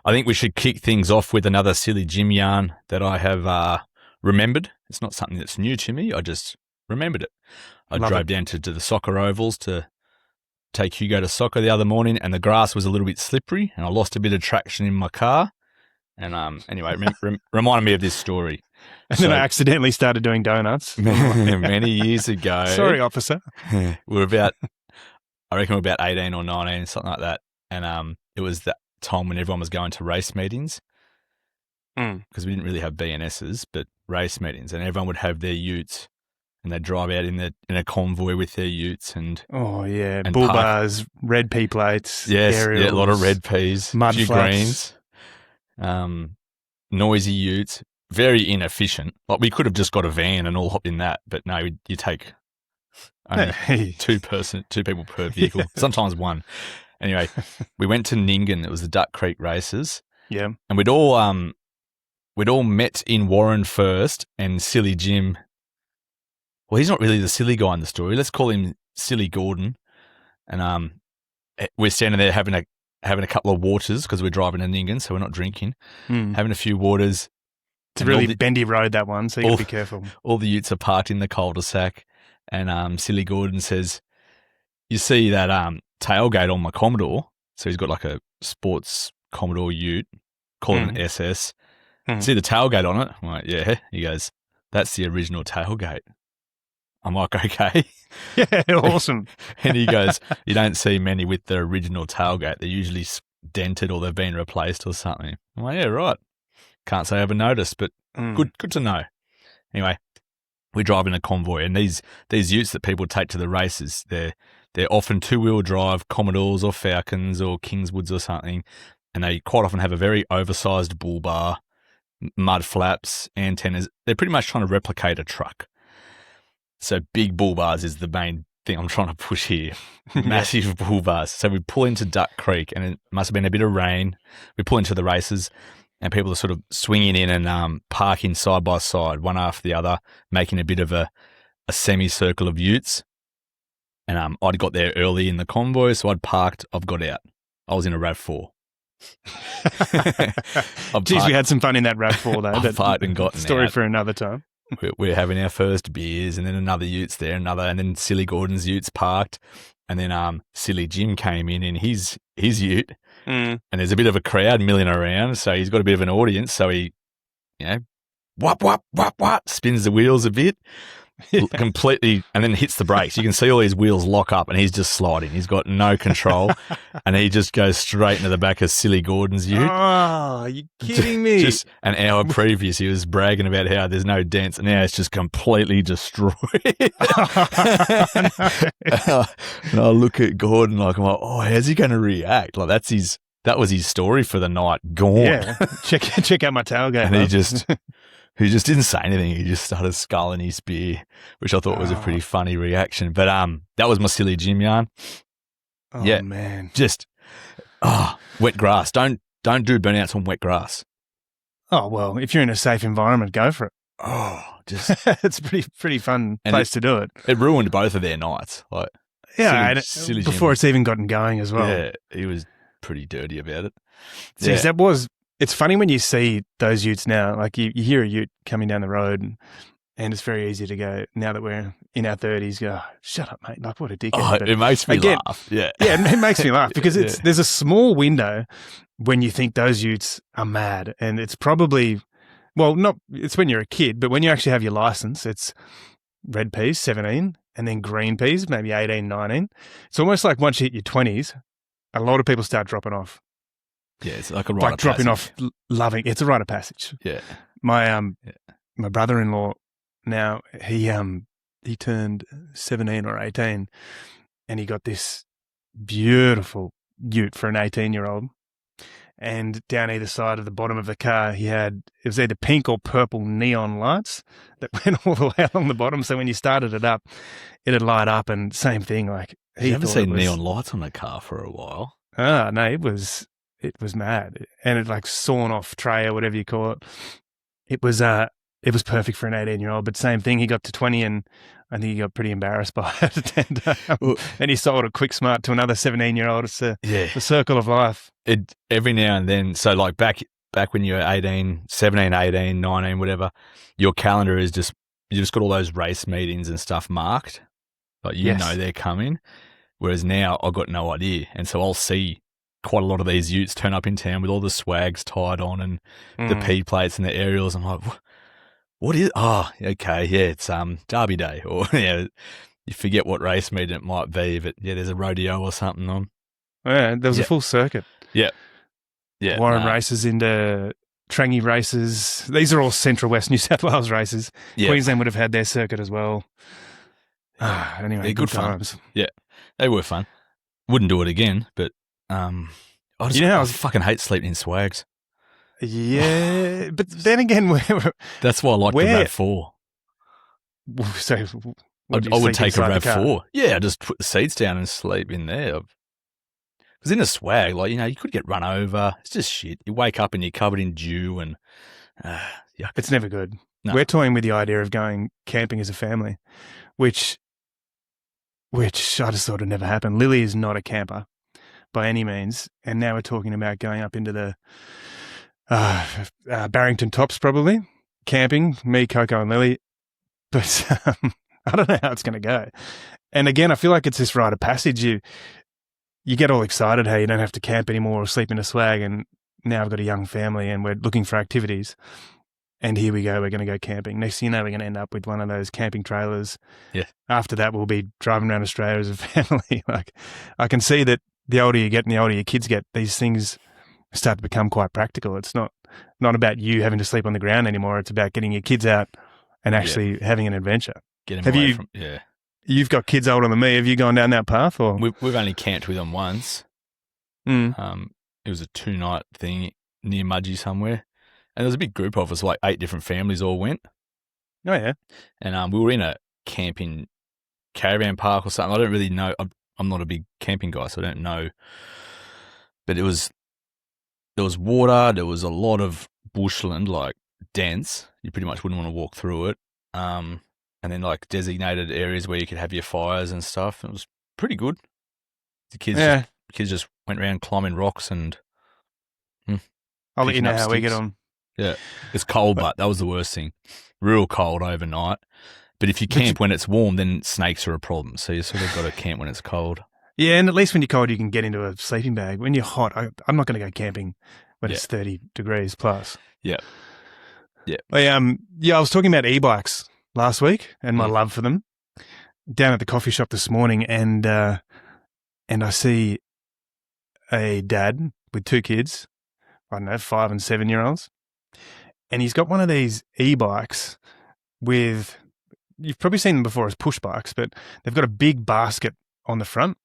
I think we should kick things off with another silly Jim yarn that I have remembered. It's not something that's new to me. I just remembered it. I drove down to the soccer ovals to take Hugo to soccer the other morning, and the grass was a little bit slippery, and I lost a bit of traction in my car. And anyway, reminded me of this story. And then I accidentally started doing donuts. Many years ago. Sorry, officer. I reckon we're about 18 or 19, something like that. And it was that time when everyone was going to race meetings because we didn't really have BNSs, but race meetings, and everyone would have their utes and they'd drive out in a convoy with their utes and bull bars, red pea plates, a lot of red peas, mud few flaps. greens, noisy utes, very inefficient. Like we could have just got a van and all hopped in that, but no, you take only two people per vehicle, sometimes one. Anyway, we went to Nyngan. It was the Duck Creek races. Yeah. And we'd all met in Warren first, and Silly Jim. Well, he's not really the silly guy in the story. Let's call him Silly Gordon. And we're standing there having a couple of waters because we're driving to Nyngan, so we're not drinking. Having a few waters. It's a really bendy road, that one, so you got to be careful. All the utes are parked in the cul-de-sac, and Silly Gordon says, "You see that tailgate on my Commodore?" So he's got like a sports Commodore ute, called an SS. See the tailgate on it? I'm like, yeah. He goes, "That's the original tailgate." I'm like, okay. Yeah, awesome. And he goes, "You don't see many with the original tailgate. They're usually dented or they've been replaced or something." I'm like, yeah, right. Can't say I ever noticed, but good to know. Anyway, we drive in a convoy, and these utes that people take to the races, they're often two-wheel drive Commodores or Falcons or Kingswoods or something, and they quite often have a very oversized bull bar, mud flaps, antennas. They're pretty much trying to replicate a truck. So big bull bars is the main thing I'm trying to push here. Massive bull bars. So we pull into Duck Creek, and it must have been a bit of rain. We pull into the races, and people are sort of swinging in and parking side by side, one after the other, making a bit of a semicircle of utes. And I'd got there early in the convoy, so I'd parked. I've got out. I was in a RAV4. Geez, we had some fun in that RAV4, though. I've parked and gotten story out. For another time. We're having our first beers, and then another ute's there, and then Silly Gordon's ute's parked, and then Silly Jim came in his ute, and there's a bit of a crowd milling around, so he's got a bit of an audience, so he, whop, whop, whop, whop, spins the wheels a bit, completely, and then hits the brakes. You can see all his wheels lock up, and he's just sliding. He's got no control, and he just goes straight into the back of Silly Gordon's ute. Oh, are you kidding me? Just an hour previous, he was bragging about how there's no dents, and now it's just completely destroyed. And I look at Gordon I'm like, oh, how's he going to react? Like that was his story for the night. Gone. Yeah, check out my tailgate. And he just didn't say anything. He just started sculling his beer, which I thought was a pretty funny reaction. But that was my Silly Jim yarn. Oh, yeah, man. Just wet grass. Don't do burnouts on wet grass. Oh, well, if you're in a safe environment, go for it. Oh, just it's a pretty fun place to do it. It ruined both of their nights. Like, silly before Jim. It's even gotten going as well. Yeah, he was pretty dirty about it. Jeez, it's funny when you see those utes now, like you hear a ute coming down the road and it's very easy to go, now that we're in our 30s, go, shut up, mate. Like, what a dickhead. Oh, it makes me laugh. Yeah. Yeah, it makes me laugh because there's a small window when you think those utes are mad. And it's probably, it's when you're a kid, but when you actually have your license, it's red peas, 17, and then green peas, maybe 18, 19. It's almost like once you hit your 20s, a lot of people start dropping off. Yeah, it's like a rite of dropping passage. off, loving. It's a rite of passage. Yeah. My brother-in-law now he turned 17 or 18, and he got this beautiful ute for an 18-year-old. And down either side of the bottom of the car, it was either pink or purple neon lights that went all the way along the bottom. So when you started it up, it'd light up, and same thing. Like you haven't seen neon lights on a car for a while. No, it was mad, and it like sawn off tray or whatever you call it. It was it was perfect for an 18-year-old. But same thing, he got to 20 and I think he got pretty embarrassed by it. And he sold a quick smart to another 17-year-old. It's the circle of life. Every now and then, so like back when you were 18, 17, 18, 19, whatever, your calendar is you just got all those race meetings and stuff marked. Like you know they're coming. Whereas now I've got no idea. And so I'll see quite a lot of these utes turn up in town with all the swags tied on and the P plates and the aerials. I'm like, what is? Oh, okay, yeah, it's Derby Day, or you forget what race meeting it might be, but there's a rodeo or something on. Yeah, there was a full circuit. Yeah, Warren races into Trangie races. These are all Central West New South Wales races. Yeah. Queensland would have had their circuit as well. Anyway, they're good times. Fun. Yeah, they were fun. Wouldn't do it again, but I fucking hate sleeping in swags. Yeah, but then again, that's why I like the RAV4. So I would take a RAV4. Yeah, I just put the seats down and sleep in there. Because in a swag, like, you could get run over. It's just shit. You wake up and you're covered in dew and yuck. It's never good. No. We're toying with the idea of going camping as a family, which I just thought would never happen. Lily is not a camper by any means, and now we're talking about going up into the Barrington Tops, probably camping. Me, Coco, and Lily, but I don't know how it's going to go. And again, I feel like it's this rite of passage. You get all excited how you don't have to camp anymore or sleep in a swag, and now I've got a young family and we're looking for activities. And here we go, we're going to go camping. Next thing you know, we're going to end up with one of those camping trailers. Yeah. After that, we'll be driving around Australia as a family. Like, I can see that the older you get and the older your kids get, these things start to become quite practical. It's not about you having to sleep on the ground anymore. It's about getting your kids out and actually having an adventure. You've got kids older than me. Have you gone down that path? Or we've only camped with them once. It was a 2-night thing near Mudgee somewhere. And there was a big group of us, like 8 different families all went. Oh, yeah. And we were in a camping caravan park or something. I don't really know. I'm not a big camping guy, so I don't know. But there was water. There was a lot of bushland, like dense. You pretty much wouldn't want to walk through it. And then like designated areas where you could have your fires and stuff. It was pretty good. The kids just went around climbing rocks and I'll let you know how we get on. Yeah, it's cold, but that was the worst thing. Real cold overnight. But if you camp when it's warm, then snakes are a problem. So you sort of got to camp when it's cold. Yeah, and at least when you're cold, you can get into a sleeping bag. When you're hot, I'm not going to go camping when it's 30 degrees plus. Yeah. Yeah. I was talking about e-bikes last week and my love for them. Down at the coffee shop this morning, and I see a dad with 2 kids, I don't know, 5 and 7-year-olds. And he's got one of these e-bikes with, you've probably seen them before as push bikes, but they've got a big basket on the front.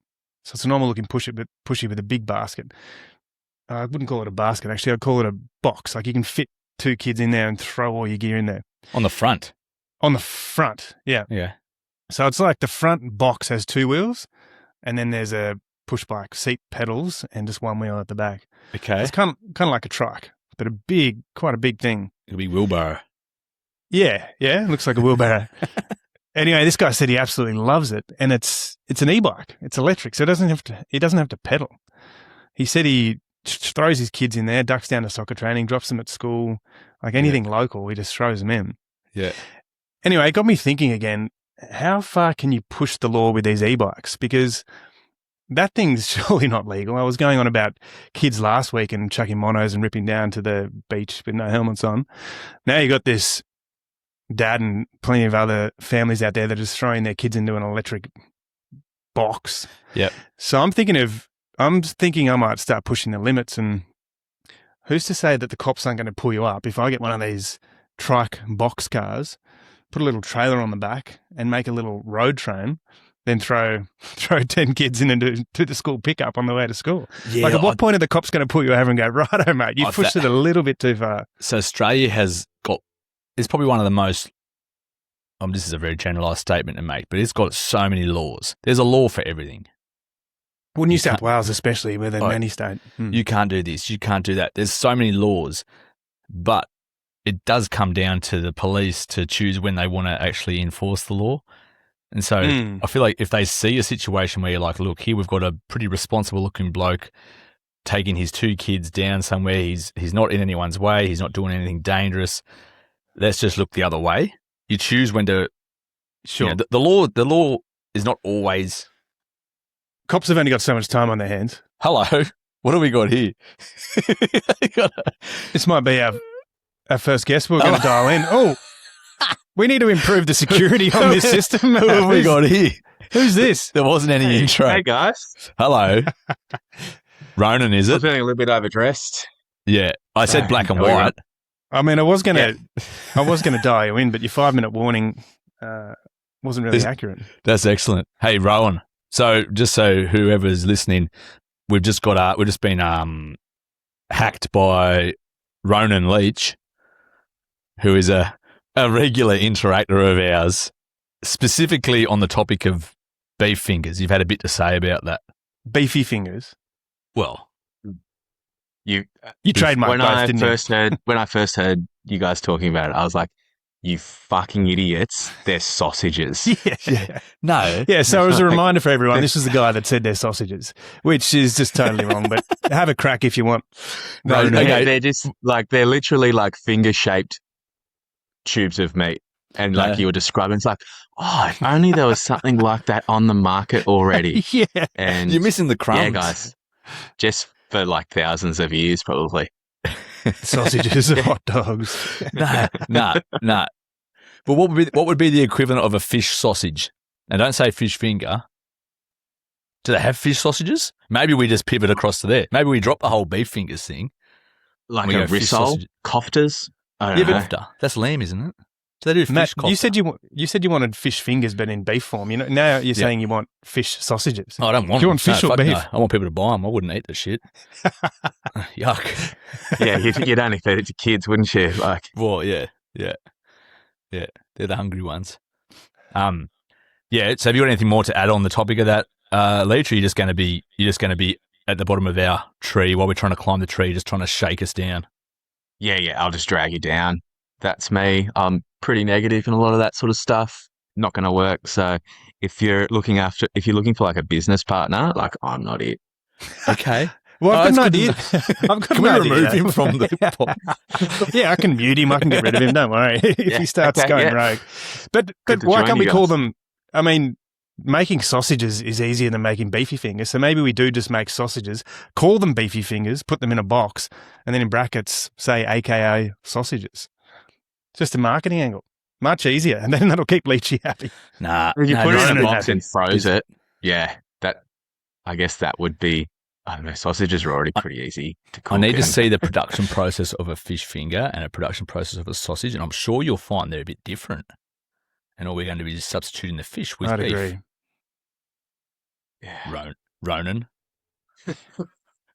So it's a normal looking pushy with a big basket. I wouldn't call it a basket, actually. I'd call it a box. Like you can fit 2 kids in there and throw all your gear in there. On the front? On the front, yeah. Yeah. So it's like the front box has 2 wheels and then there's a push bike, seat pedals, and just 1 wheel at the back. Okay. So it's kind of like a trike, but quite a big thing. It'll be wheelbarrow. Yeah, it looks like a wheelbarrow. Anyway, this guy said he absolutely loves it, and it's an e-bike. It's electric, so he doesn't have to pedal. He said he throws his kids in there, ducks down to soccer training, drops them at school, like anything local, he just throws them in. Yeah. Anyway, it got me thinking again, how far can you push the law with these e-bikes? Because that thing's surely not legal. I was going on about kids last week and chucking monos and ripping down to the beach with no helmets on. Now you got this dad and plenty of other families out there that are just throwing their kids into an electric box. Yeah. So I'm thinking I might start pushing the limits, and who's to say that the cops aren't going to pull you up if I get one of these trike box cars, put a little trailer on the back and make a little road train, then throw 10 kids into the school pickup on the way to school. Yeah, like at what point are the cops going to pull you over and go, righto, mate, you pushed it a little bit too far? So Australia it's probably one of the most, this is a very generalised statement to make, but it's got so many laws. There's a law for everything. Well, New South Wales especially, where they're nanny state. You can't do this, you can't do that. There's so many laws, but it does come down to the police to choose when they want to actually enforce the law. And so I feel like if they see a situation where you're like, look, here we've got a pretty responsible looking bloke taking his 2 kids down somewhere, he's not in anyone's way, he's not doing anything dangerous, let's just look the other way. You choose when to. Sure. You know, the law is not always. Cops have only got so much time on their hands. Hello, what have we got here? This might be our first guest. We're going to dial in. Oh, we need to improve the security on this system. Who have we got here? Who's this? There wasn't any intro. Hey guys. Hello. Ronan, is I it? was feeling a little bit overdressed. Yeah. I said black and Sorry, white. I mean, I was going to dial you in, but your 5-minute warning wasn't really accurate. That's excellent. Hey, Rowan. So just so whoever's listening, we've just been hacked by Ronan Leach, who is a regular interactor of ours, specifically on the topic of beef fingers. You've had a bit to say about that. Beefy fingers. Well, You trademarked when both, I didn't first heard when I first heard you guys talking about it, I was like, "You fucking idiots! They're sausages." Yeah. no. Yeah, so as a reminder for everyone, this is the guy that said they're sausages, which is just totally wrong, but have a crack if you want. No, Yeah, okay. they're just like they're literally like finger-shaped tubes of meat, and like you were describing, it's like, oh, if only there was something like that on the market already. Yeah. And You're missing the crumbs. yeah, guys, just for like thousands of years, probably. Sausages and hot dogs. No. But what would be the equivalent of a fish sausage? Now, don't say fish finger. Do they have fish sausages? Maybe we just pivot across to there. Maybe we drop the whole beef fingers thing. Like We a go fish rissole, sausage. koftas. I don't Yeah, know. but that's lamb, isn't it? So they do fish Matt, kofta. you said you wanted fish fingers, but in beef form. You know, now you're saying you want fish sausages. Oh, I don't want Do you them. want fish or fuck beef? no. I want people to buy them. I wouldn't eat the shit. Yuck. Yeah, you'd only feed it to kids, wouldn't you? Like, Well, yeah. They're the hungry ones. Yeah. So, have you got anything more to add on the topic of that, Leach? Or you're just going to be at the bottom of our tree while we're trying to climb the tree, just trying to shake us down? yeah, I'll just drag you down. That's me. I'm pretty negative in a lot of that sort of stuff. Not going to work. So, if you're looking for like a business partner, like I'm not it. Okay. Well, I've got an it's idea. I've got Can an we idea. remove him from the pod? Yeah, I can mute him. I can get rid of him. Don't worry. If he starts okay, going yeah. rogue. But Good to why join can't you we call guys. them? I mean, making sausages is easier than making beefy fingers. So maybe we do just make sausages, call them beefy fingers, put them in a box, and then in brackets say AKA sausages. Just a marketing angle. Much easier. And then that'll keep Leachy happy. Nah. If you no, put it in no, a no. box and froze it, yeah, I guess that would be. I don't know. Sausages are already pretty easy to cook. I need to and- see the production process of a fish finger and a production process of a sausage, and I'm sure you'll find they're a bit different. And all we're going to be is substituting the fish with I'd beef. agree. Yeah. Ronan.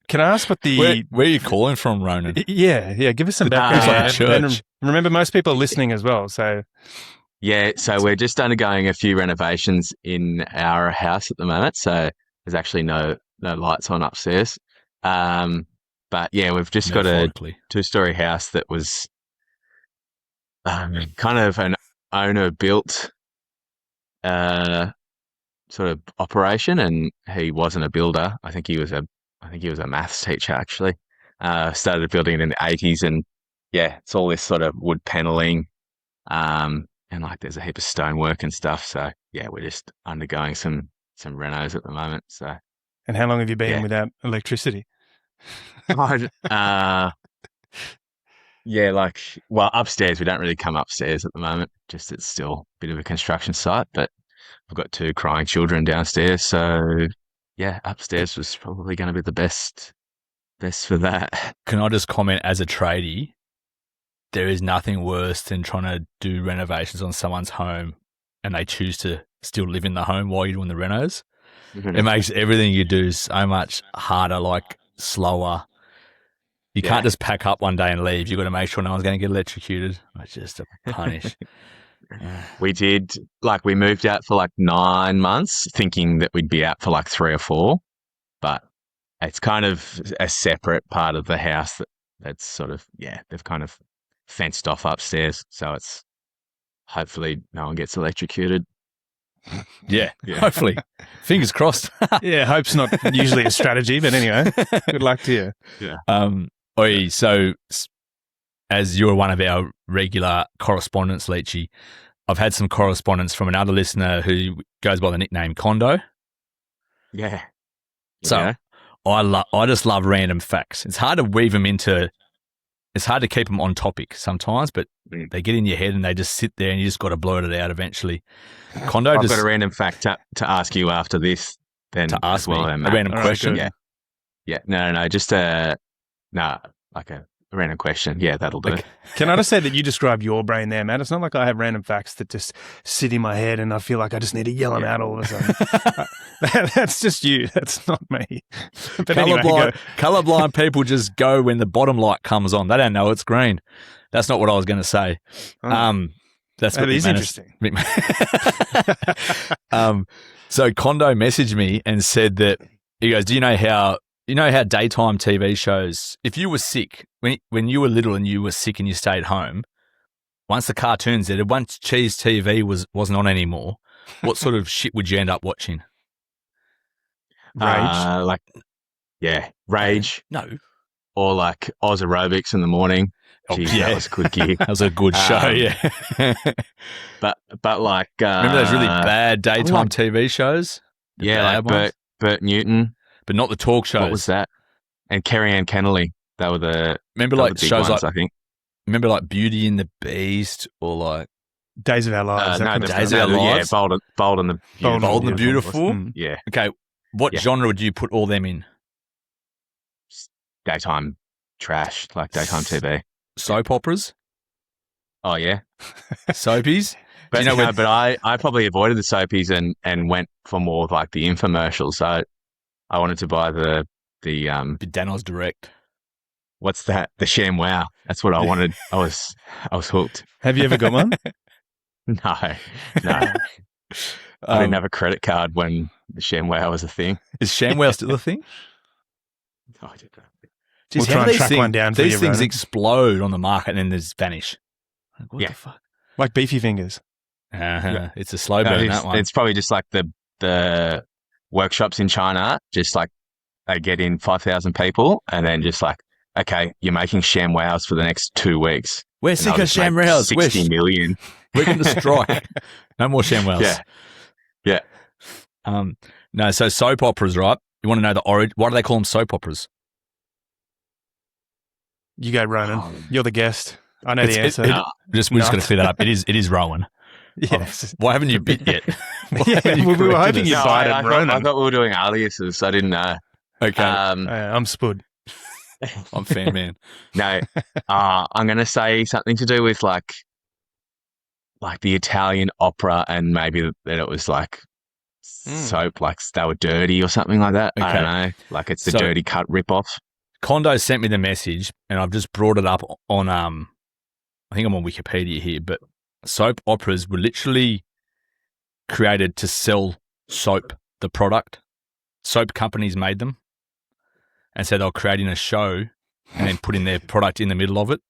Can I ask what the... Where are you calling from, Ronan? Yeah. Give us some Nah, background. it's like And church. remember, most people are listening as well. So Yeah, so we're just undergoing a few renovations in our house at the moment. So there's actually no lights on upstairs. But yeah, we've just got a Metaphorically. 2-story house that was kind of an owner-built sort of operation, and he wasn't a builder. I think he was a maths teacher actually. Started building it in the 80s, and yeah, it's all this sort of wood paneling, and like there's a heap of stonework and stuff. So yeah, we're just undergoing some renos at the moment. So and how long have you been Yeah. without electricity? yeah, like, well, upstairs, we don't really come upstairs at the moment. Just it's still a bit of a construction site, but I've got 2 crying children downstairs. So yeah, upstairs was probably going to be the best for that. Can I just comment as a tradie, there is nothing worse than trying to do renovations on someone's home and they choose to still live in the home while you're doing the renos. It makes everything you do so much harder, like slower. You Yeah. can't just pack up one day and leave. You've got to make sure no one's going to get electrocuted. It's just a punish. We did, like, we moved out for like 9 months thinking that we'd be out for like 3 or 4, but it's kind of a separate part of the house that's sort of, yeah, they've kind of fenced off upstairs, so it's hopefully no one gets electrocuted. Yeah, hopefully. Fingers crossed. Yeah, hope's not usually a strategy, but anyway, good luck to you. Yeah. So as you're one of our regular correspondents, Leachy, I've had some correspondence from another listener who goes by the nickname Condo. Yeah. So I just love random facts. It's hard to weave them into. It's hard to keep them on topic sometimes, but they get in your head and they just sit there and you just got to blurt it out eventually. Condo, I've got a random fact to ask you after this. Then to ask me then, a random All right, question. good. Yeah. No. Just like a random question. Yeah, that'll do. Can I just say that you described your brain there, Matt? It's not like I have random facts that just sit in my head and I feel like I just need to yell them out all of a sudden. That's just you. That's not me. But anyway, Colorblind people just go when the bottom light comes on. They don't know it's green. That's not what I was going to say. That is interesting. So Condo messaged me and said that he goes, "Do you know how daytime TV shows? If you were sick when you were little and you were sick and you stayed home, once the cartoons ended, once Cheese TV wasn't on anymore, what sort of shit would you end up watching? Rage, Rage. No, Or like Oz aerobics in the morning. Jeez, that was a good gig. That was a good show. Yeah, but like remember those really bad daytime TV shows? Like Bert Newton. But not the talk shows. What was that? And Kerry Ann Kennelly. They were the big shows ones, like, I think. Remember like Beauty and the Beast or like Days of Our Lives. Days of Our Lives. Yeah, Bold and the Beautiful. Bold and the Beautiful. Yeah. Okay, what genre would you put all them in? Daytime trash, like daytime TV. Soap operas? Oh yeah. Soapies? But but I probably avoided the soapies and went for more of like the infomercials. So I wanted to buy the Danos Direct. What's that? The Sham Wow. That's what I wanted. I was hooked. Have you ever got one? No. I didn't have a credit card when the Sham Wow was a thing. Is ShamWow still a thing? No, I didn't know. We'll try and track one down for you, These things Ronan. explode on the market and then they just vanish. Like, what the fuck? Like Beefy Fingers. It's a slow burn, that one. It's probably just like the workshops in China, just like they get in 5,000 people and then just like, okay, you're making Sham Wows for the next 2 weeks. We're sick of Sham Wows. 60 million. We're going to strike. No more Sham Wows. Yeah. No, so soap operas, right? You want to know the origin? Why do they call them soap operas? You go, Ronan. You're the guest. I know the answer. We're just going to clear that up. It is Rowan. Yes. Why haven't you bit yet? We were hoping you'd bite it, Ronan. I thought we were doing aliases. I didn't know. Okay. I'm Spood. I'm Fanman. No. I'm going to say something to do with like the Italian opera and maybe that it was like soap, like they were dirty or something like that. Okay. I don't know. Like it's the dirty cut rip-off. Condo sent me the message and I've just brought it up on, I think I'm on Wikipedia here, but soap operas were literally created to sell soap, the product. Soap companies made them. And so they were creating a show and then putting their product in the middle of it.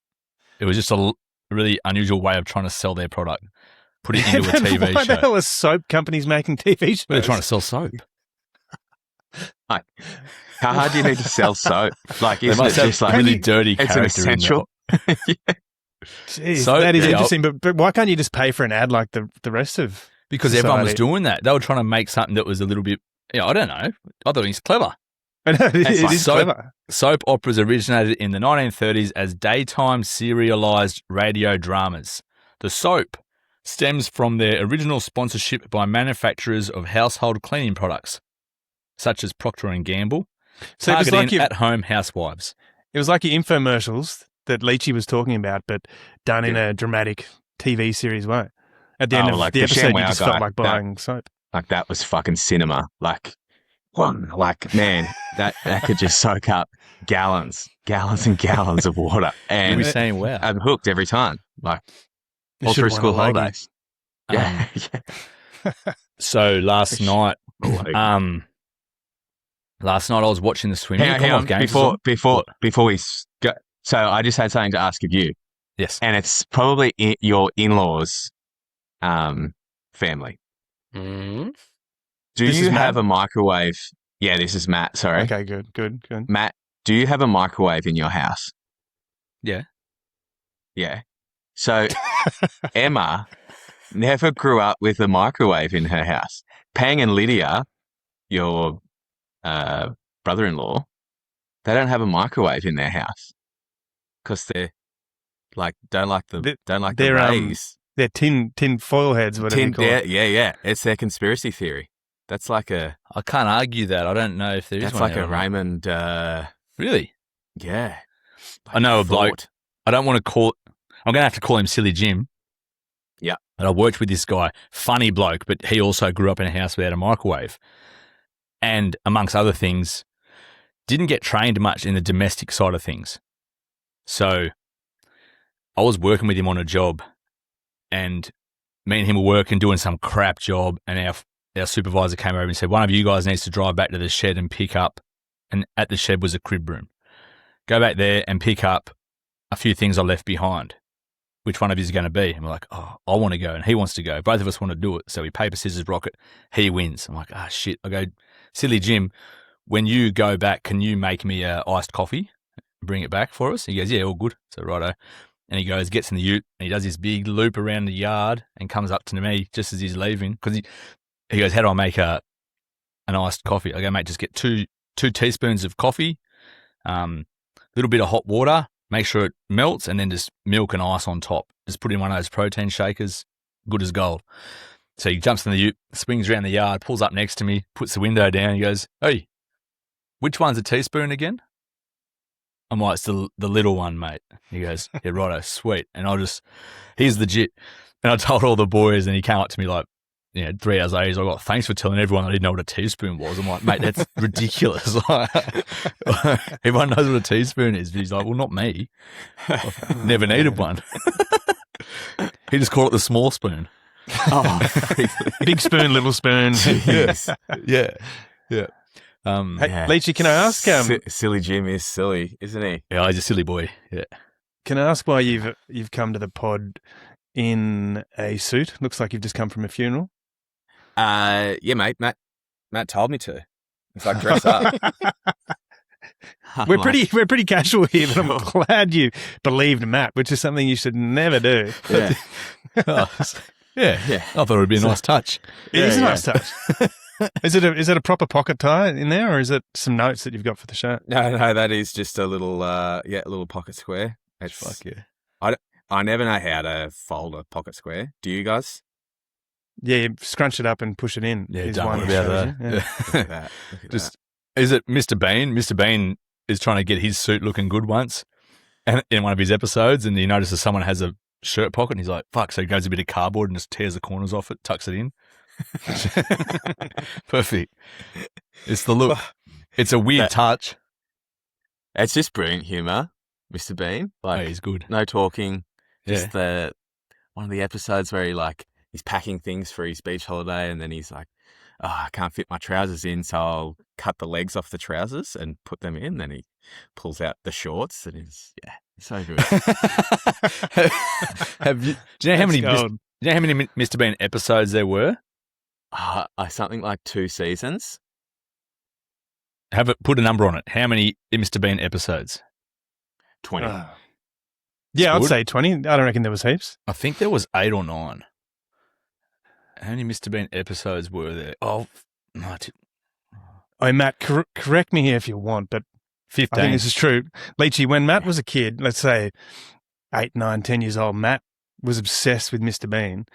It was just a really unusual way of trying to sell their product. Put it into a TV show. Why the hell are soap companies making TV shows? Well, they're trying to sell soap. Like, how hard do you need to sell soap? Like, isn't it just like really dirty it's character an essential? Jeez, So, that is yeah, interesting. But why can't you just pay for an ad like the rest of Because society? everyone was doing that. They were trying to make something that was a little bit, I don't know. I thought it was clever. I know, it is clever. Soap operas originated in the 1930s as daytime serialized radio dramas. The soap stems from their original sponsorship by manufacturers of household cleaning products, such as Procter & Gamble, So it was targeting like at-home housewives. It was like your infomercials that Leachy was talking about, but done in a dramatic TV series way. At the end of like the the episode, you ShamWow just guy, felt like buying soap. Like that was fucking cinema. Like man, that could just soak up gallons and gallons of water. And You were saying, wow. I'm hooked every time. Like You all should through have school won a holidays. Yeah. So last night I was watching the swimming. Hang on. Before we go, so I just had something to ask of you. Yes. and it's probably your in-laws' family. Mm. Do This you is have Matt? a microwave? Yeah, this is Matt. Sorry. Okay, good. Matt, do you have a microwave in your house? Yeah. Yeah. So Emma never grew up with a microwave in her house. Pang and Lydia, your brother-in-law, they don't have a microwave in their house because they're like don't like the They're rays. they're tin foil heads, whatever you call it. Yeah. It's their conspiracy theory. That's like a I can't argue that. I don't know if there is that's one. like there a or not. Raymond. Really? Yeah. I know a bloke. thought. I don't want to call. I'm going to have to call him Silly Jim. Yeah. And I worked with this guy, funny bloke, but he also grew up in a house without a microwave, and amongst other things, didn't get trained much in the domestic side of things. So I was working with him on a job, and me and him were working, doing some crap job, and our supervisor came over and said, one of you guys needs to drive back to the shed and pick up, and at the shed was a crib room. Go back there and pick up a few things I left behind. Which one of you is going to be? And we're like, oh, I want to go, and he wants to go. Both of us want to do it. So we paper, scissors, rocket. He wins. I'm like, ah, shit. I go, Silly Jim, when you go back, can you make me a iced coffee? Bring it back for us? He goes, yeah, all good. So righto. And he goes, gets in the ute, and he does this big loop around the yard and comes up to me just as he's leaving. Because he goes, how do I make an iced coffee? I go, mate, just get two teaspoons of coffee, little bit of hot water, make sure it melts, and then just milk and ice on top. Just put in one of those protein shakers, good as gold. So he jumps in the ute, swings around the yard, pulls up next to me, puts the window down. He goes, hey, which one's a teaspoon again? I'm like, it's the little one, mate. He goes, yeah, righto, sweet. And he's legit. And I told all the boys, and he came up to me like, 3 hours later, he's like, thanks for telling everyone I didn't know what a teaspoon was. I'm like, mate, that's ridiculous. Everyone knows what a teaspoon is. But he's like, well, not me. I've never needed one. He just called it the small spoon. Oh, Big spoon, little spoon. jeez. Yeah. Hey, Yeah. Leachy, can I ask? Silly Jim is silly, isn't he? Yeah, he's a silly boy. Yeah. Can I ask why you've come to the pod in a suit? Looks like you've just come from a funeral. Yeah, mate. Matt told me to. It's like dress up. We're pretty casual here, but I'm glad you believed Matt, which is something you should never do. Yeah. Yeah. I thought it would be a nice touch. It is a nice touch. Is it a proper pocket tie in there, or is it some notes that you've got for the show? No, that is just a little, a little pocket square. It's, Fuck yeah. I never know how to fold a pocket square. Do you guys? Yeah, you scrunch it up and push it in. Yeah, is don't one worry that about shows that. you. Yeah. Look at that. Look at Just, is it Mr. Bean? Mr. Bean is trying to get his suit looking good once, and in one of his episodes, and he notices someone has a shirt pocket, and he's like, fuck, so he goes a bit of cardboard and just tears the corners off it, tucks it in. Perfect. It's the look. It's a weird touch. It's just brilliant humour, Mr. Bean. Oh, he's good. No talking. Just Yeah. one of the episodes where he's packing things for his beach holiday, and then he's like, oh, I can't fit my trousers in, so I'll cut the legs off the trousers and put them in. Then he pulls out the shorts, and he's so good. Do you know how many? That's Do you know how many Mr. Bean episodes there were? Something like 2 seasons. Put a number on it. How many Mr. Bean episodes? 20. Yeah, I'd Spood? say 20. I don't reckon there was heaps. I think there was 8 or 9. How many Mr. Bean episodes were there? Oh, no, Oh, Matt, correct me here if you want, but 15. I think this is true. Leachy, when Matt was a kid, let's say 8, 9, 10 years old, Matt was obsessed with Mr. Bean.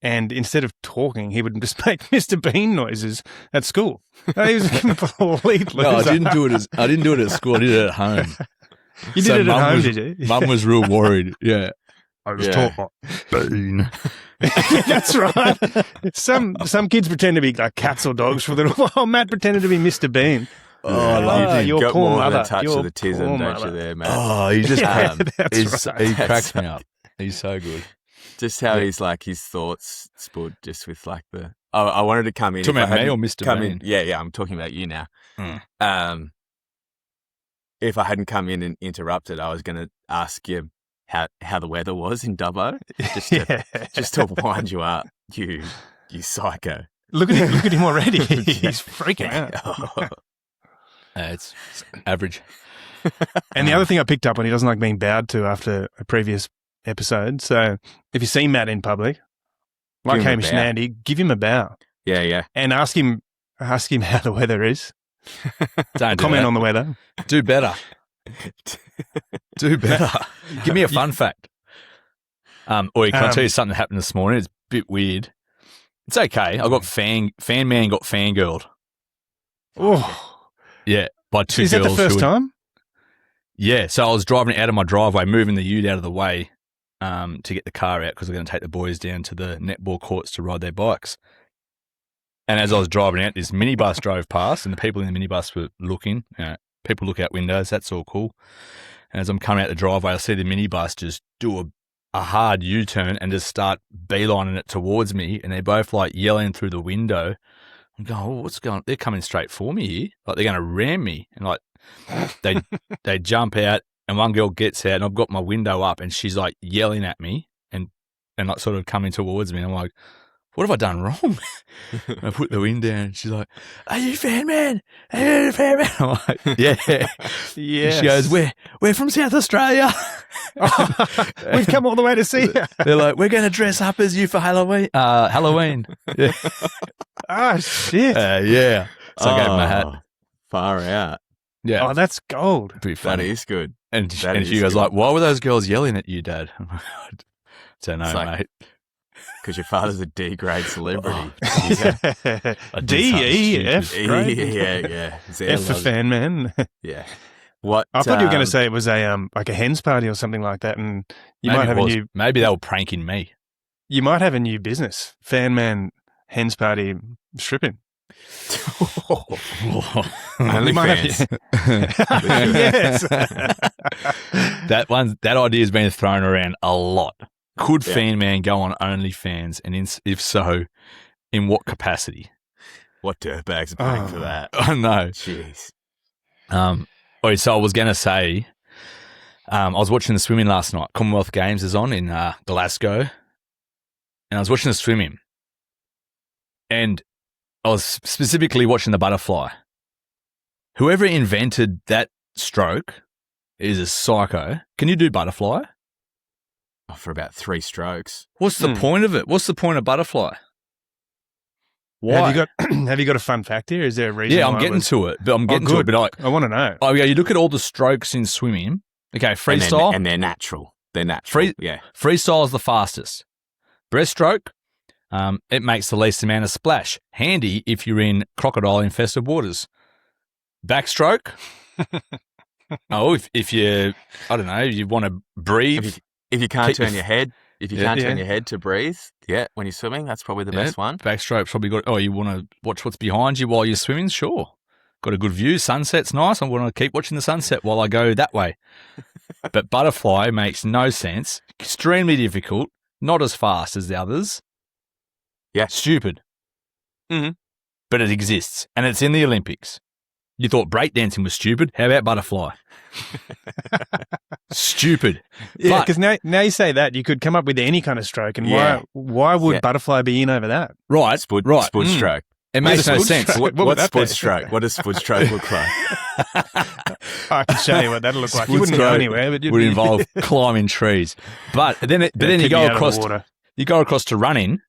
And instead of talking, he would just make Mr. Bean noises at school. He was a complete loser. No, I didn't do it at school. I did it at home. You did it at home, did you? Mum was real worried. Yeah. I was Yeah. taught Bean. That's right. Some kids pretend to be like cats or dogs for little while. Matt pretended to be Mr. Bean. Oh, I love Ah, him. your Got poor more mother. than a touch Your of the tism, poor don't you mother. there, Matt? Oh, he just Yeah, that's right. he cracks me up. He's so good. Just how he's like his thoughts, Spood, just with like the... Oh, I wanted to come in. Talking if I about me hadn't or Mr. come Bean? in. Yeah, I'm talking about you now. Mm. If I hadn't come in and interrupted, I was going to ask you how the weather was in Dubbo, Yeah. just to wind you up, you psycho. Look at him already. He's freaking out. It's average. And the other thing I picked up on, he doesn't like being bowed to after a previous episode. So if you see Matt in public, like Give him a Hamish and bow. Andy, give him a bow Yeah. and ask him how the weather is. Don't do Comment that. on the weather. Do better. Do better. Give me a fun fact. Can I tell you something that happened this morning? It's a bit weird. It's okay. I got Fanman got fangirled. Oh, Yeah, by two is that girls. the first time? Yeah, so I was driving out of my driveway, moving the ute out of the way to get the car out because we're going to take the boys down to the netball courts to ride their bikes. And as I was driving out, this minibus drove past, and the people in the minibus were looking. You know, people look out windows. That's all cool. And as I'm coming out the driveway, I see the minibus just do a hard U-turn and just start beelining it towards me, and they're both like yelling through the window. I'm going, oh, what's going on? They're coming straight for me here. Like they're going to ram me. And like they jump out, and one girl gets out, and I've got my window up, and she's like yelling at me and like sort of coming towards me. And I'm like, what have I done wrong? I put the wind down, and she's like, are you Fanman? Are you Fanman? I'm like, yeah. Yes. She goes, we're from South Australia. We've come all the way to see you. They're like, we're going to dress up as you for Halloween. Yeah. Oh, shit. Yeah. So I gave him a hat. Far out. Yeah. Oh, that's gold. Pretty That funny. is good. And That she is goes good. like, why were those girls yelling at you, Dad? I don't know, It's like- mate. Because your father's a D-grade celebrity. I did D-E-F. something Great. Yeah. F for fan, man. Yeah. What? I thought you were going to say it was a like a hens party or something like that, and Maybe they were pranking me. you might have a new business, Fan Man Hens Party Stripping. Only might fans. Yes. That idea has been thrown around a lot. Could Yeah. Fanman go on OnlyFans, and if so, in what capacity? What dirtbags are paying for that? I know. Jeez. So I was going to say, I was watching the swimming last night. Commonwealth Games is on in Glasgow, and I was watching the swimming, and I was specifically watching the butterfly. Whoever invented that stroke is a psycho. Can you do butterfly? Oh, for about 3 strokes. What's the point of it? What's the point of butterfly? Why? Have you got a fun fact here? Is there a reason? Yeah, why I'm getting to it. But I'm getting to it. good. But I want to know. you look at all the strokes in swimming. Okay, freestyle. And they're natural. They're natural. Yeah. Freestyle is the fastest. Breaststroke, it makes the least amount of splash. Handy if you're in crocodile-infested waters. Backstroke, if you, I don't know, you want to breathe. If you can't Keep turn your- your head, turn your head to breathe, when you're swimming, that's probably the best one. Backstroke's probably good. Oh, you want to watch what's behind you while you're swimming? Sure. Got a good view. Sunset's nice. I want to keep watching the sunset while I go that way. But butterfly makes no sense. Extremely difficult. Not as fast as the others. Yeah. Stupid. Mhm. But it exists. And it's in the Olympics. You thought breakdancing was stupid? How about butterfly? Stupid. Yeah, But- because now you say that, you could come up with any kind of stroke, and Yeah. why would Yeah. butterfly be in over that? Right. Spud Mm. stroke. It makes no Spud sense. stroke? What would What's that be? spud stroke? What does spud stroke look like? I can show you what that'll look like. You Spud wouldn't go stroke anywhere, but you'd would be- involve climbing trees. But then you keep go me out of the across. water. You go across to running,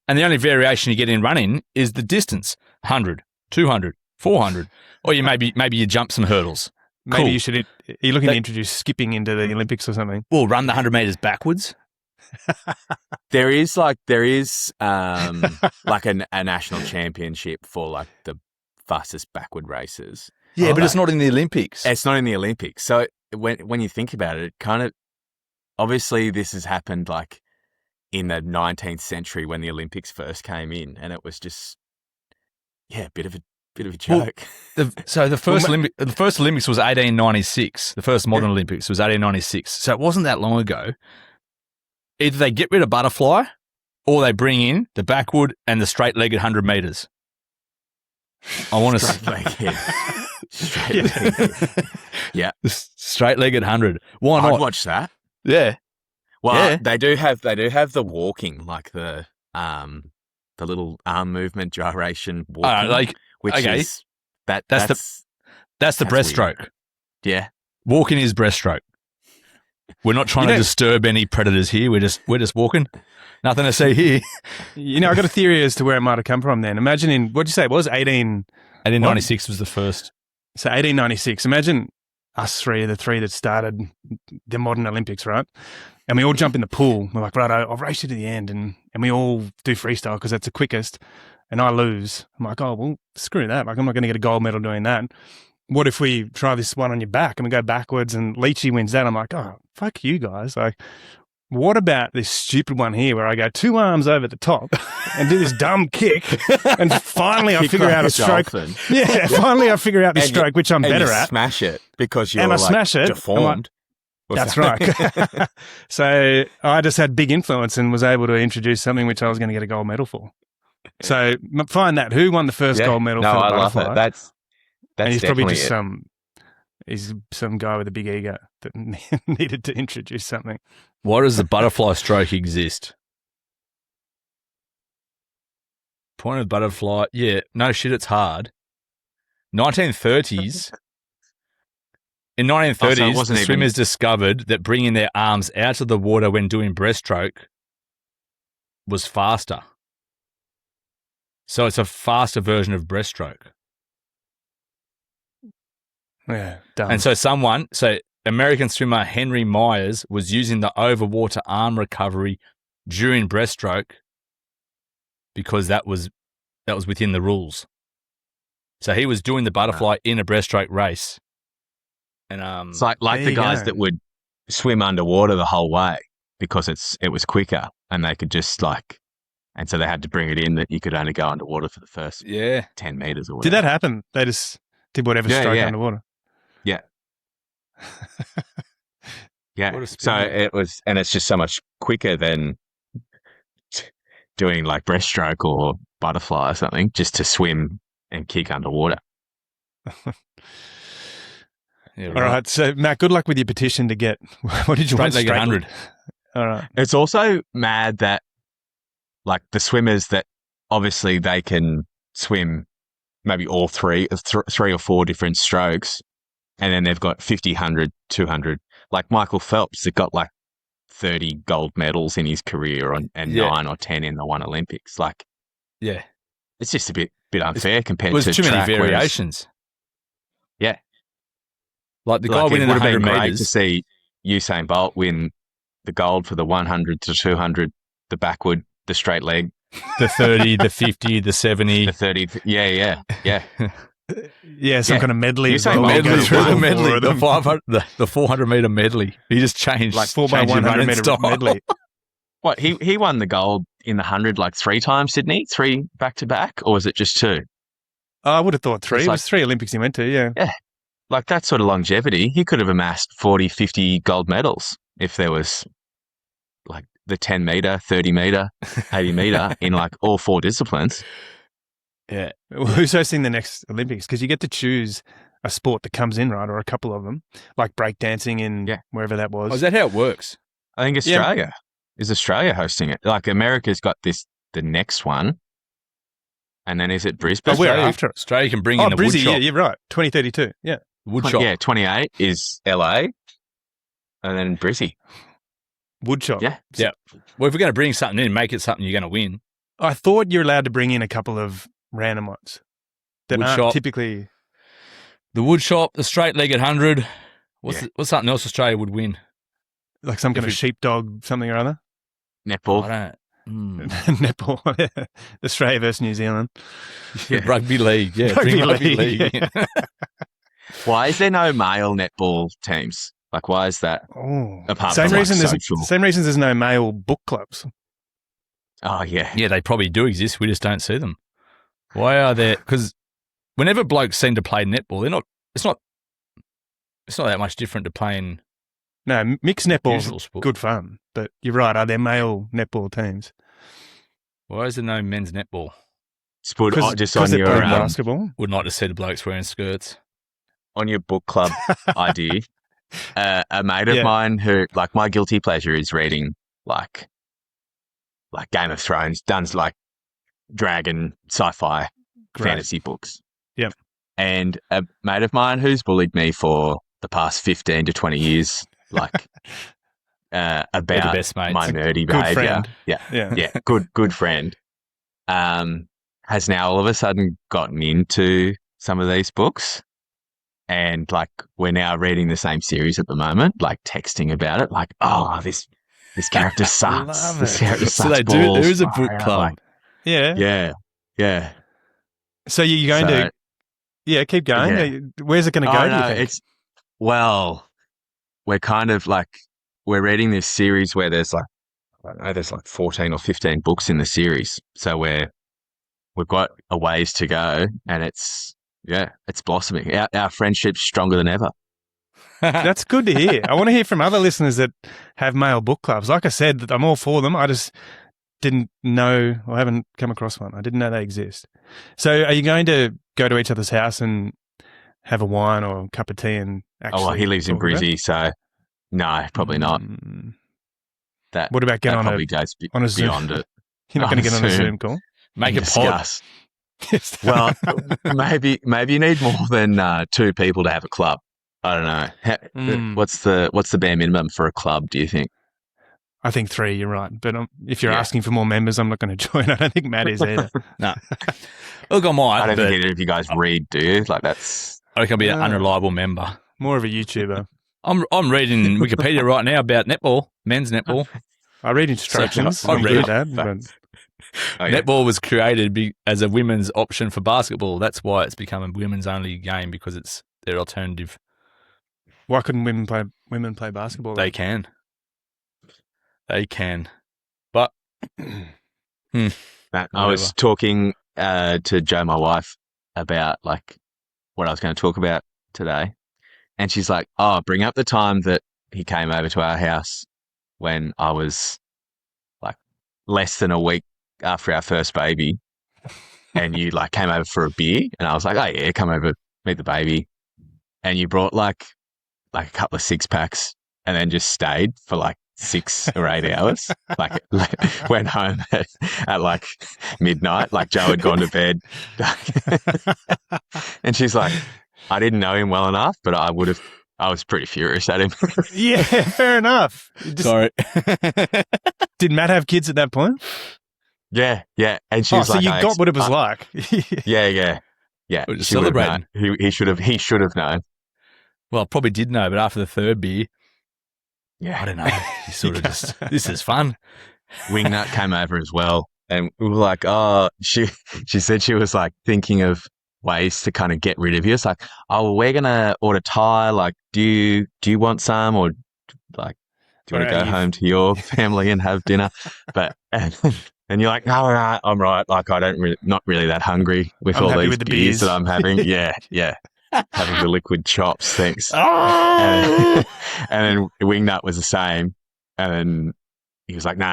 and the only variation you get in running is the distance: 100, 200, 400, or maybe you jump some hurdles. Maybe Cool. you should. Are you looking to That- introduce skipping into the Olympics or something? Well, run the 100 meters backwards. There is like a national championship for like the fastest backward races. Yeah, Oh, but it's not in the Olympics. It's not in the Olympics. So when you think about it, it kind of obviously this has happened like in the 19th century when the Olympics first came in, and it was just a bit of a joke. The first Olympics was 1896. The first modern Olympics was 1896. So it wasn't that long ago. Either they get rid of butterfly, or they bring in the backward and the straight-legged 100 meters. I want to Straight-legged. Yeah. straight-legged 100. Why not? I'd watch that. Yeah. Well, Yeah. they do have the walking, like the little arm movement gyration walking, which okay. is that's the breaststroke. Weird. Yeah. Walking is breaststroke. We're not trying to disturb any predators here. We're just walking. Nothing to see here. I got a theory as to where it might have come from then. Imagine what'd you say it was? 1896 was the first. So 1896. Imagine us three are the three that started the modern Olympics, right? And we all jump in the pool. We're like, right, I'll race you to the end. And we all do freestyle because that's the quickest. And I lose. I'm like, oh, well, screw that. Like, I'm not going to get a gold medal doing that. What if we try this one on your back and we go backwards and Leachy wins that? I'm like, oh, fuck you guys. Like, what about this stupid one here where I go 2 arms over the top and do this dumb kick and finally I figure out a stroke. Yeah, finally I figure out the stroke, which I'm better at. Smash it because you're deformed. That's right. So I just had big influence and was able to introduce something which I was going to get a gold medal for. So find that. Who won the first gold medal for the butterfly? I love it. That's and he's probably just some guy with a big ego that needed to introduce something. Why does the butterfly stroke exist? Point of butterfly. Yeah, no shit, it's hard. 1930s. In 1930s, the swimmers discovered that bringing their arms out of the water when doing breaststroke was faster. So it's a faster version of breaststroke. Yeah, dumb. And so American swimmer Henry Myers was using the overwater arm recovery during breaststroke because that was within the rules. So he was doing the butterfly in a breaststroke race. And it's like the guys that would swim underwater the whole way because it was quicker and they could just and so they had to bring it in that you could only go underwater for the first 10 meters or whatever. Did that happen? They just did whatever stroke underwater. Yeah. Yeah. So it was, and it's just so much quicker than doing like breaststroke or butterfly or something, just to swim and kick underwater. All right. So Matt, good luck with your petition to get, what did you want? Straight leg 100. All right. It's also mad that like the swimmers that obviously they can swim maybe all three or four different strokes. And then they've got 50, 100, 200. Like Michael Phelps, that got like 30 gold medals in his career and 9 or 10 in the one Olympics. Like, yeah, it's just a bit unfair compared to too track, many variations. Yeah, like the guy winning it would 100 have been great meters to see Usain Bolt win the gold for the 100 to 200, the backward, the straight leg, the 30, the 50, the 70, the 30. Yeah. Yeah, some kind of medley. Medley through the medley, the 500, the 400 meter medley. He just changed like 4x100 meter medley. What he won the gold in the 100 like 3 times, didn't he? 3 back to back, or was it just 2? I would have thought 3. It was 3 Olympics he went to. Yeah. Like that sort of longevity, he could have amassed 40, 50 gold medals if there was like the 10 meter, 30 meter, 80 meter in like all 4 disciplines. Yeah. Well, who's hosting the next Olympics? Because you get to choose a sport that comes in, right? Or a couple of them, like breakdancing in wherever that was. Oh, is that how it works? I think Australia. Is Australia hosting it? Like America's got the next one. And then is it Brisbane? Oh, we're after it. Australia can bring in the Brizzy, woodshop. Yeah, you're right. 2032. Yeah. Woodshop. Yeah, 28 is LA. And then Brizzy. Woodshop. Yeah. Well, if we're going to bring something in, make it something you're going to win. I thought you're allowed to bring in a couple of random ones that aren't typically. The woodshop, the straight-legged 100. What's something else Australia would win? Like some kind of sheepdog something or other? Netball. I don't. Netball. Australia versus New Zealand. Yeah. Rugby league. Yeah, Rugby league. Yeah. Why is there no male netball teams? Like, why is that? Apart same from reason. social. Same reason there's no male book clubs. Oh yeah. Yeah, they probably do exist. We just don't see them. Why are there? Because whenever blokes seem to play netball, they're not. It's not that much different to playing. No, mixed netball's good fun. But you're right. Are there male netball teams? Why is there no men's netball? Spood, just on your basketball. Would like to see the blokes wearing skirts. On your book club idea, a mate of mine who, like, my guilty pleasure is reading like Game of Thrones, done like dragon sci-fi fantasy books. Yep. And a mate of mine who's bullied me for the past 15 to 20 years, like about best mates. my nerdy Good behavior. friend. Yeah. Good friend. Has now all of a sudden gotten into some of these books. And like, we're now reading the same series at the moment, like texting about it, like, oh, this character sucks. Love This it. character sucks. So they do. balls. There is a book club. Like, Yeah. yeah. So you're going to, keep going. Yeah. Where's it going to go? Do you think? We're kind of like, we're reading this series where there's like, I don't know, there's like 14 or 15 books in the series. So we've got a ways to go, and it's blossoming. Our friendship's stronger than ever. That's good to hear. I want to hear from other listeners that have male book clubs. Like I said, I'm all for them. I just didn't know, or haven't come across one. I didn't know they exist. So are you going to go to each other's house and have a wine or a cup of tea and actually he lives in talk about it? Brizzy, so no, probably not. That What about getting on probably a goes Zoom? beyond it. You're not going to get on a Zoom call? Make a pod. Discuss. Well, maybe you need more than 2 people to have a club. I don't know. What's the bare minimum for a club, do you think? I think 3, you're right. But if you're asking for more members, I'm not going to join. I don't think Matt is either. No. Look, I might. I don't think either of you guys read, do you? Like, that's... I reckon I'll be an unreliable member. More of a YouTuber. I'm reading Wikipedia right now about netball, men's netball. I read instructions. I read that. But... Netball was created as a women's option for basketball. That's why it's become a women's only game, because it's their alternative. Why couldn't women play basketball? They can. But I was talking to Jo, my wife, about like what I was going to talk about today, and she's like, "Oh, bring up the time that he came over to our house when I was like less than a week after our first baby, and you like came over for a beer." And I was like, "Oh yeah, come over, meet the baby," and you brought like a couple of 6-packs and then just stayed for like 6 or 8 hours. Like went home at like midnight, like Joe had gone to bed. And she's like, "I didn't know him well enough, but I was pretty furious at him." Yeah, fair enough. Sorry. Did Matt have kids at that point? Yeah. And she was so like, you got what it was like. Yeah. We're just She would have celebrating. known. He should have known. Well, I probably did know, but after the 3rd beer, Yeah. I don't know. You sort of just, this is fun. Wingnut came over as well, and we were like, "Oh," she said she was like thinking of ways to kind of get rid of you. It's like, "Oh, well, we're gonna order Thai. Like, do you want some, or like, do you want to go home to your family and have dinner?" But and you're like, "No, I'm right. Like, not really that hungry with all these beers that I'm having." Yeah. Having the liquid chops, thanks. And then Wingnut was the same, and then he was like, "No,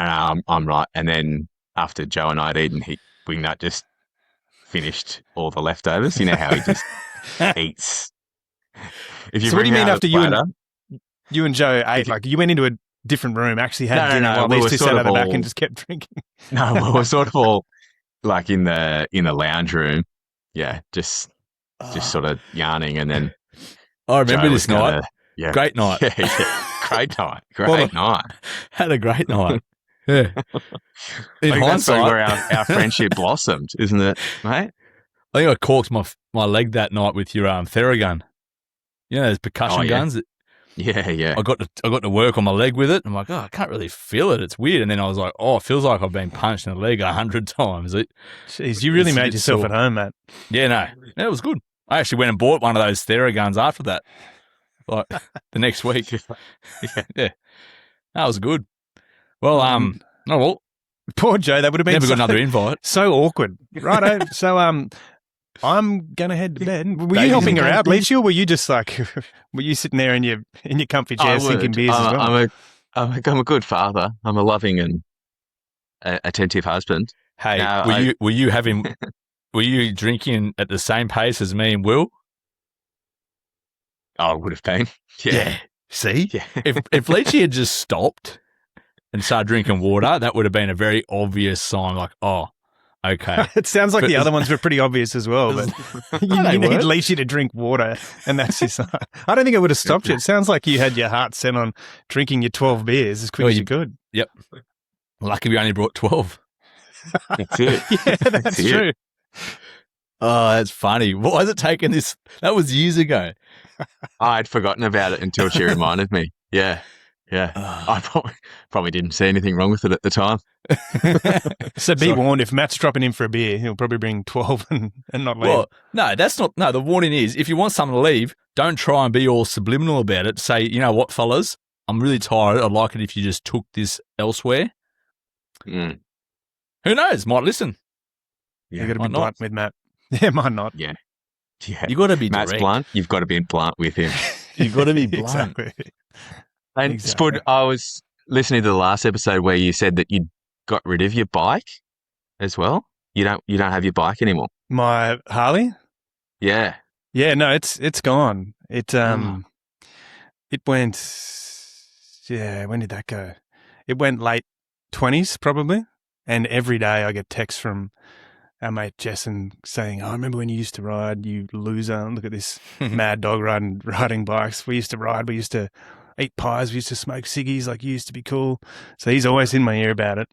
I'm right." And then after Joe and I had eaten, Wingnut just finished all the leftovers. You know how he just eats. So what do you mean after you and Joe ate? Like, you went into a different room, actually had dinner while these two sat at the back and just kept drinking? No, we were sort of all like in the lounge room. Yeah, just sort of yarning, and then I remember this night. Yeah, great night. Yeah. Great night. Night. Had a great night. Yeah. In hindsight, that's where our friendship blossomed, isn't it, mate? I think I corked my leg that night with your Theragun. You know those percussion guns. Yeah. I got to work on my leg with it. I'm like, I can't really feel it. It's weird. And then I was like, it feels like I've been punched in the leg 100 times. Jeez, you really made yourself at home, Matt. Yeah, no, it was good. I actually went and bought one of those Theraguns after that, like the next week. Yeah, that was good. Well, poor Joe, that would have been never got another invite. So awkward, righto. So, I'm gonna head to bed. Were you helping her out, Leachy, or were you just like, were you sitting there in your comfy chair sinking beers as well? I'm a good father. I'm a loving and attentive husband. Hey, were you having? Were you drinking at the same pace as me and Will? Oh, it would have been. Yeah. See? Yeah. If Leachy had just stopped and started drinking water, that would have been a very obvious sign like, oh, okay. It sounds like But the other ones were pretty obvious as well, but you they need weren't. Leachy to drink water, and that's his sign. I don't think it would have stopped you. It sounds like you had your heart set on drinking your 12 beers as quick Well, as you could. Yep. Lucky we only brought 12. That's it. Yeah, that's it. true. Oh, that's funny. Why has it taken this? That was years ago. I'd forgotten about it until she reminded me. Yeah. Yeah. I probably didn't see anything wrong with it at the time. So be warned, if Matt's dropping in for a beer, he'll probably bring 12 and not leave. Well, no, that's not. No, the warning is if you want someone to leave, don't try and be all subliminal about it. Say, you know what, fellas, I'm really tired. I'd like it if you just took this elsewhere. Mm. Who knows? Might listen. Yeah. you got to be might not. blunt with Matt. Yeah, might not. Yeah. Yeah. You got to be Matt's direct. blunt. You've got to be blunt with him. You got to be blunt. Exactly. And Exactly. Spood, I was listening to the last episode where you said that you got rid of your bike as well. You don't have your bike anymore. My Harley? Yeah. Yeah, no, it's gone. It it went. Yeah, when did that go? It went late 20s probably, and every day I get texts from our mate Jessen saying, "Oh, I remember when you used to ride, you loser. Look at this mad dog riding bikes. We used to ride. We used to eat pies. We used to smoke ciggies. Like you used to be cool." So he's always in my ear about it.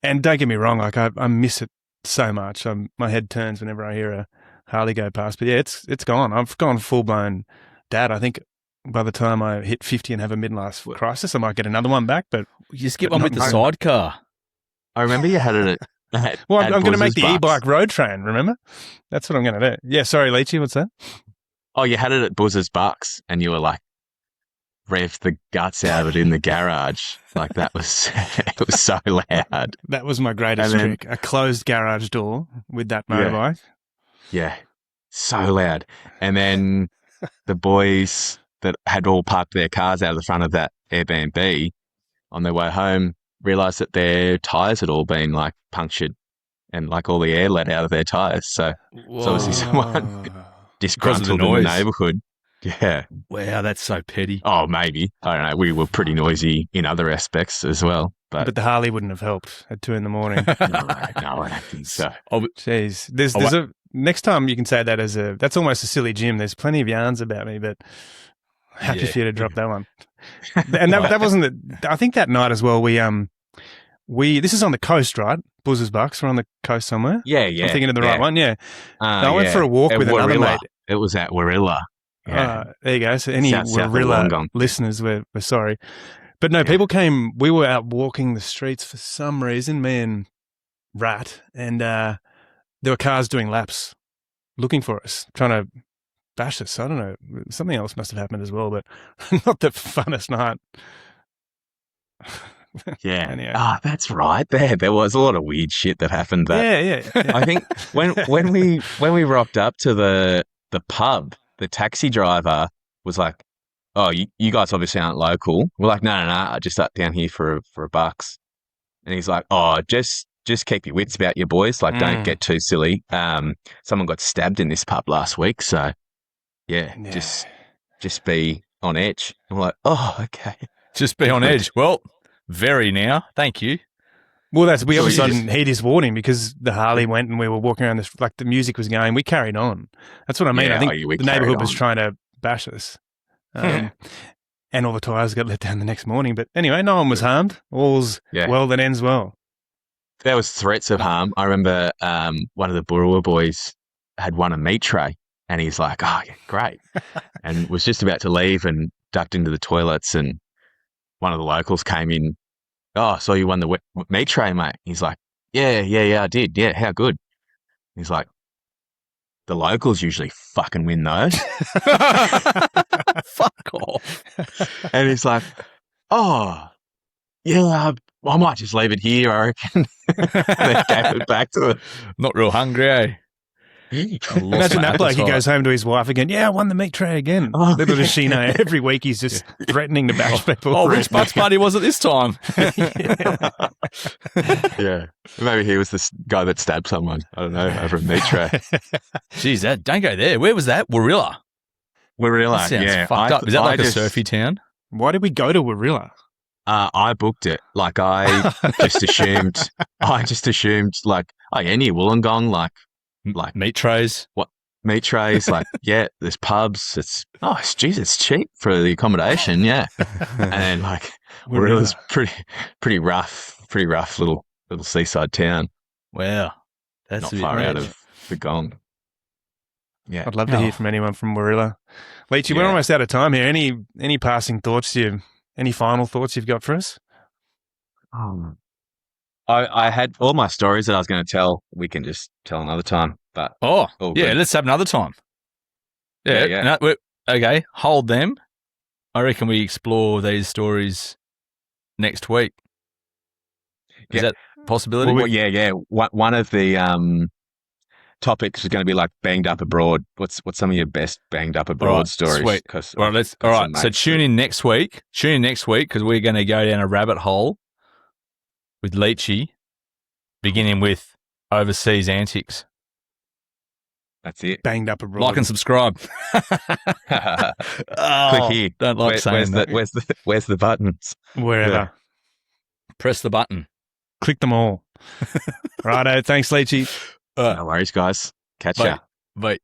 And don't get me wrong, like I miss it so much. My head turns whenever I hear a Harley go past. But yeah, it's gone. I've gone full blown dad. I think by the time I hit 50 and have a midlife crisis, I might get another one back. But You just get But one with the not- sidecar. I remember you had it at well, I'm going to make Buzz's the Bucks. e-bike road train. Remember, that's what I'm going to do. Yeah, sorry, Leachy, what's that? Oh, you had it at Buzz's Bucks and you were like, rev the guts out of it in the garage. Like that was, it was so loud. That was my greatest And then- trick. A closed garage door with that Yeah. motorbike. Yeah. So loud. And then the boys that had all parked their cars out of the front of that Airbnb on their way home realised that their tyres had all been like punctured and like all the air let out of their tyres. So obviously someone disgruntled in the noise. neighbourhood. Yeah. Wow, that's so petty. Oh, maybe. I don't know. We were pretty noisy in other aspects as well. But But the Harley wouldn't have helped at 2 a.m. no, I don't think so. Jeez, there's a next time you can say that as that's almost a silly Jim. There's plenty of yarns about me, but happy Yeah. for you to drop that one. And that wasn't I think that night as well. We this is on the coast, right? Buzz's Bucks. We're on the coast somewhere. Yeah. I'm thinking of the right one. Yeah. I went yeah. for a walk At with another Warilla. mate. It was at Warilla. Yeah. There you go. So any South of Warilla Wollongong. listeners, we're sorry. But no, Yeah. people came. We were out walking the streets for some reason, me and Rat, and there were cars doing laps looking for us, trying to bash us. I don't know. Something else must have happened as well, but not the funnest night. Yeah. Anyway. That's right. There was a lot of weird shit that happened. That Yeah. I think when we rocked up to the pub, the taxi driver was like, "Oh, you guys obviously aren't local." We're like, "No, I just up down here for a bucks." And he's like, "Oh, just keep your wits about you, boys. Like, don't get too silly. Someone got stabbed in this pub last week, so yeah. just be on edge." And we're like, "Oh, okay." Just be on edge. Well, very now. Thank you. Well, we So obviously you didn't heed his warning because the Harley went and we were walking around this, like the music was going. We carried on. That's what I mean. Yeah, I think we the carried neighborhood was on. trying to bash us. And all the tyres got let down the next morning. But anyway, no one was harmed. All's well that ends well. There was threats of harm. I remember one of the Warilla boys had won a meat tray and he's like, "Oh, yeah, great." And was just about to leave and ducked into the toilets and one of the locals came in. "Oh, so you won the meat tray, mate?" He's like, yeah, I did. Yeah, how good?" He's like, "The locals usually fucking win those." Fuck off. And he's like, "Oh, yeah, I might just leave it here, I reckon." And then gave it back to them. Not real hungry, eh? Imagine that bloke, he goes home to his wife again. "Yeah, I won the meat tray again." Oh. Little does she know, every week he's just threatening to bash people. Oh, which butts party was it this time? Yeah. Maybe he was the guy that stabbed someone. I don't know, over a meat tray. Jeez, don't go there. Where was that? Warilla. Warilla, That sounds yeah. fucked up. Is that like a surfy town? Why did we go to Warilla? I booked it. Like I just assumed. Like, oh yeah, near Wollongong. Like meat trays. what meat trays? Like yeah, there's pubs. It's cheap for the accommodation. Yeah, and like Warilla's pretty rough little seaside town. Wow, that's Not a bit far out rich. of the Gong. Yeah, I'd love to hear from anyone from Warilla. Leachy, we're Yeah. almost out of time here. Any passing thoughts any final thoughts you've got for us? I had all my stories that I was going to tell. We can just tell another time. But Oh, all yeah, good. let's have another time. Yeah. Yeah. Okay, hold them. I reckon we explore these stories next week. Is Yeah. that a possibility? Well, yeah. One of the topics is going to be like banged up abroad. What's some of your best banged up abroad Right, stories? sweet. 'Cause All I've right, got some So mates tune that- in next week. Because we're going to go down a rabbit hole with Leachy, beginning with overseas antics. That's it. Banged up abroad. Like and subscribe. Click here. Don't like saying that. Where's the buttons? Wherever. Yeah. Press the button. Click them all. Righto. Thanks, Leachy. No worries, guys. Catch Bye. ya. Bye.